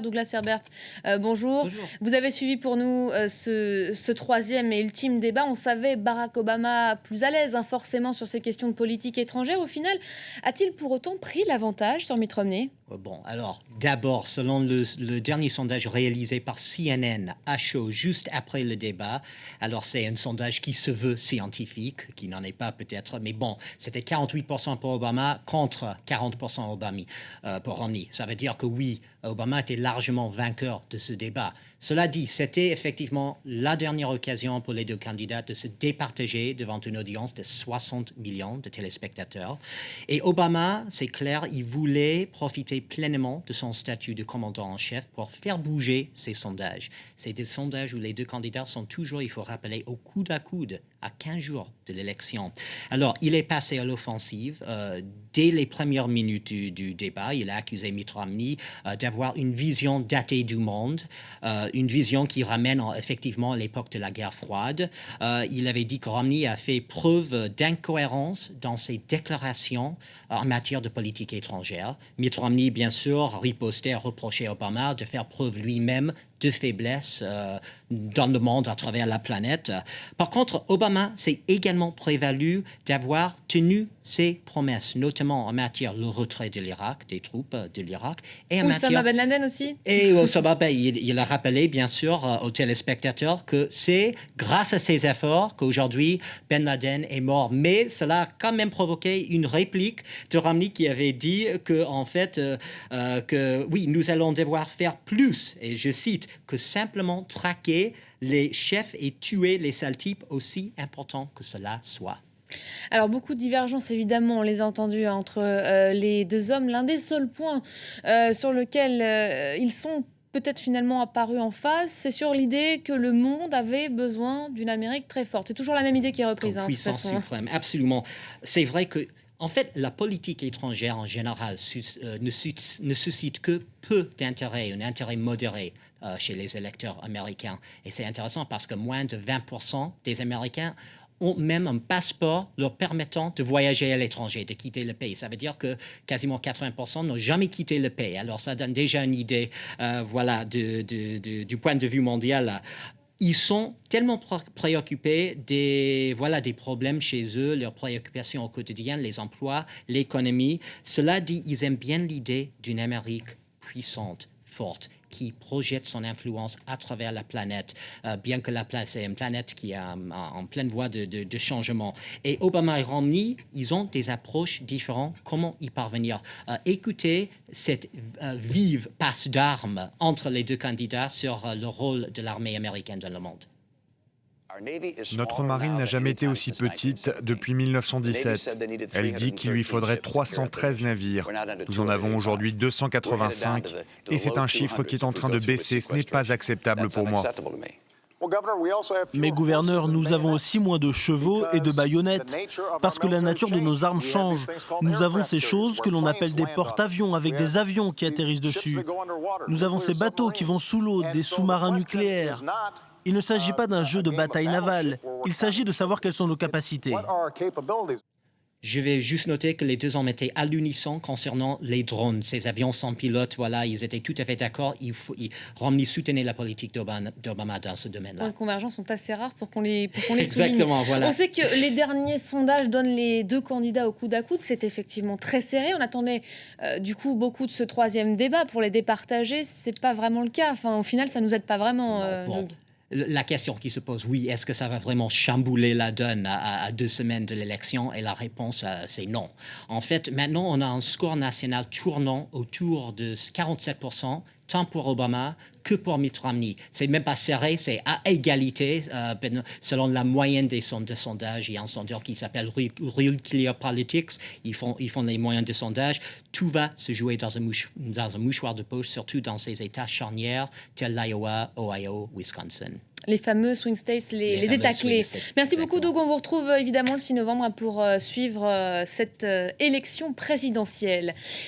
Douglas Herbert, bonjour. Bonjour. Vous avez suivi pour nous ce troisième et ultime débat. On savait Barack Obama plus à l'aise forcément sur ces questions de politique étrangère. Au final, a-t-il pour autant pris l'avantage sur Mitt Romney ? Bon, alors, d'abord, selon le dernier sondage réalisé par CNN à chaud juste après le débat, alors c'est un sondage qui se veut scientifique, qui n'en est pas peut-être, mais bon, c'était 48% pour Obama contre 40% pour Romney. Ça veut dire que oui, Obama était largement vainqueur de ce débat. Cela dit, c'était effectivement la dernière occasion pour les deux candidats de se départager devant une audience de 60 millions de téléspectateurs. Et Obama, c'est clair, il voulait profiter pleinement de son statut de commandant en chef pour faire bouger ces sondages. C'est des sondages où les deux candidats sont toujours, il faut rappeler, au coude à coude à 15 jours de l'élection. Alors, il est passé à l'offensive. Dès les premières minutes du débat, il a accusé Mitt Romney d'avoir une vision datée du monde, une vision qui ramène effectivement à l'époque de la guerre froide. Il avait dit que Romney a fait preuve d'incohérence dans ses déclarations en matière de politique étrangère. Mitt Romney, bien sûr, ripostait, reprochait à Obama de faire preuve lui-même de faiblesse dans le monde, à travers la planète. Par contre, Obama s'est également prévalu d'avoir tenu ses promesses, notamment en matière du retrait de l'Irak, des troupes de l'Irak. Et en Oussama Ben Laden aussi. Et Osama, il a rappelé, bien sûr, aux téléspectateurs que c'est grâce à ses efforts qu'aujourd'hui Ben Laden est mort. Mais cela a quand même provoqué une réplique de Romney qui avait dit que, en fait, que oui, nous allons devoir faire plus, et je cite, que simplement traquer les chefs et tuer les sales types, aussi important que cela soit. Alors, beaucoup de divergences, évidemment, on les a entendues entre les deux hommes. L'un des seuls points sur lequel ils sont peut-être finalement apparus en face, c'est sur l'idée que le monde avait besoin d'une Amérique très forte. C'est toujours la même idée qui est reprise. Comme puissance suprême, absolument. C'est vrai que en fait, la politique étrangère en général ne suscite que peu d'intérêt, un intérêt modéré chez les électeurs américains. Et c'est intéressant parce que moins de 20% des Américains ont même un passeport leur permettant de voyager à l'étranger, de quitter le pays. Ça veut dire que quasiment 80% n'ont jamais quitté le pays. Alors ça donne déjà une idée voilà, du point de vue mondial. Ils sont tellement préoccupés des problèmes chez eux, leurs préoccupations au quotidien, les emplois, l'économie. Cela dit, ils aiment bien l'idée d'une Amérique puissante, forte, qui projette son influence à travers la planète, bien que la planète, c'est une planète qui est en pleine voie de changement. Et Obama et Romney, ils ont des approches différentes. Comment y parvenir? Écoutez cette vive passe d'armes entre les deux candidats sur le rôle de l'armée américaine dans le monde. Notre marine n'a jamais été aussi petite depuis 1917. Elle dit qu'il lui faudrait 313 navires. Nous en avons aujourd'hui 285 et c'est un chiffre qui est en train de baisser. Ce n'est pas acceptable pour moi. Mais gouverneur, nous avons aussi moins de chevaux et de baïonnettes, parce que la nature de nos armes change. Nous avons ces choses que l'on appelle des porte-avions, avec des avions qui atterrissent dessus. Nous avons ces bateaux qui vont sous l'eau, des sous-marins nucléaires. Il ne s'agit pas d'un jeu de bataille navale, il s'agit de savoir quelles sont nos capacités. Je vais juste noter que les deux hommes étaient à l'unisson concernant les drones, ces avions sans pilote. Voilà, ils étaient tout à fait d'accord. Romney soutenait la politique d'Obama dans ce domaine-là. Les convergences sont assez rares pour qu'on les souligne. Exactement, voilà. On sait que les derniers sondages donnent les deux candidats au coude à coude. C'est effectivement très serré. On attendait du coup beaucoup de ce troisième débat pour les départager. C'est pas vraiment le cas. Enfin, au final, ça nous aide pas vraiment. Bon. La question qui se pose, oui, est-ce que ça va vraiment chambouler la donne à 2 semaines de l'élection? Et la réponse, c'est non. En fait, maintenant, on a un score national tournant autour de 47%, tant pour Obama que pour Mitt Romney. C'est même pas serré, c'est à égalité, selon la moyenne des sondages. Il y a un sondeur qui s'appelle Real Clear Politics. Ils font les moyens de sondage. Tout va se jouer dans un mouchoir de poche, surtout dans ces États charnières tels l'Iowa, Ohio, Wisconsin. Les fameux swing states, les États clés. Merci beaucoup, Doug. On vous retrouve évidemment le 6 novembre pour suivre cette élection présidentielle.